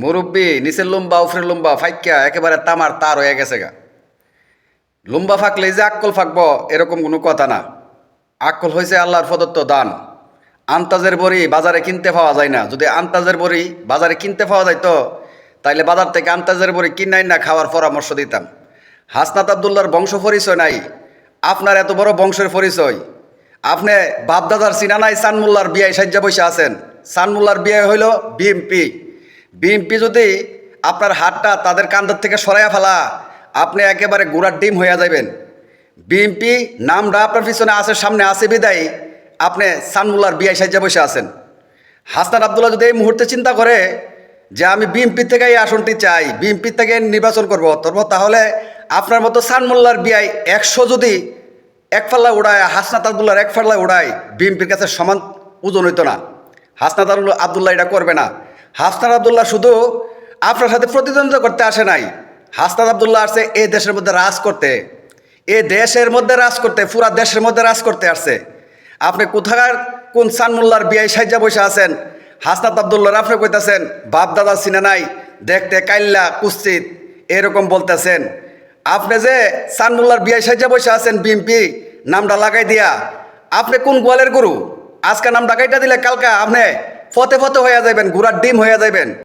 মুরব্বী নিচের লম্বা উফরের লম্বা ফাইক্কা একেবারে তামার তার হয়ে গেছে গা। লম্বা ফাঁকলেই যে আক্কল ফাঁকবো এরকম কোনো কথা না। আক্কল হয়েছে আল্লাহর প্রদত্ত দান। আন্তাজের বড়ি বাজারে কিনতে পাওয়া যায় না। যদি আন্তাজের বড়ি বাজারে কিনতে পাওয়া যাইতো তাইলে বাজার থেকে আন্তাজের বড়ি কিনাই না খাওয়ার পরামর্শ দিতাম। হাসনাত আবদুল্লাহর বংশ পরিচয় নাই, আপনার এত বড় বংশের পরিচয়। আপনি বাপদাদার চিনা নাই, সানমুল্লার বিয়ায় সাজ্জা বসে আছেন। সানমুল্লার বিয়ে হইল বিএমপি। বিএমপি যদি আপনার হাতটা তাদের কান্দার থেকে সরাইয়া ফেলা, আপনি একেবারে গুড়ার ডিম হইয়া যাবেন। বিএমপি নামটা আপনার পিছনে আছে, সামনে আছে বিদায় আপনি সানমুল্লার বিয়ায় সাজ্জা বসে আছেন। হাসনাত আবদুল্লাহ যদি এই মুহূর্তে চিন্তা করে যে আমি বিএমপি থেকে এই আসনটি চাই, বিএমপি থেকে নির্বাচন করবো, তাহলে আপনার মতো সানমুল্লার বিয়ায় 100 যদি এক পাল্লা উড়ায়, হাসনাত আবদুল্লাহর এক পাল্লা উড়ায়, বিএমপির কাছে সমান ওজন হইতো না। হাসনাত আবদুল্লাহ এটা করবে না। হাসনাত আবদুল্লাহ শুধু আপনার সাথে প্রতিদ্বন্দ্বিতা করতে আসে নাই, হাসনাত আবদুল্লাহ আসছে এই দেশের মধ্যে রাজ করতে, এ দেশের মধ্যে রাজ করতে, পুরা দেশের মধ্যে রাজ করতে আসছে। আপনি কোথাকার কোন সানমুল্লার বিয়ায় সাজ্জা বসে আছেন, হাসনাত আবদুল্লাহর আপনি কইতাছেন বাপ দাদা চিনে নাই, দেখতে কাইল্লা কুস্তিত এরকম বলতেছেন। আপনি যে সানমুল্লার বিয়ায় সাজ্জা বসে আছেন বিএমপি নামটা লাগাই দিয়া, আপনি কোন গোয়ালের গরু? আজকে নাম ডাকাইটা দিলে কালকা আপনি ফতে ফতে হয়ে যাবেন, গুড়ার ডিম হয়ে যাবেন।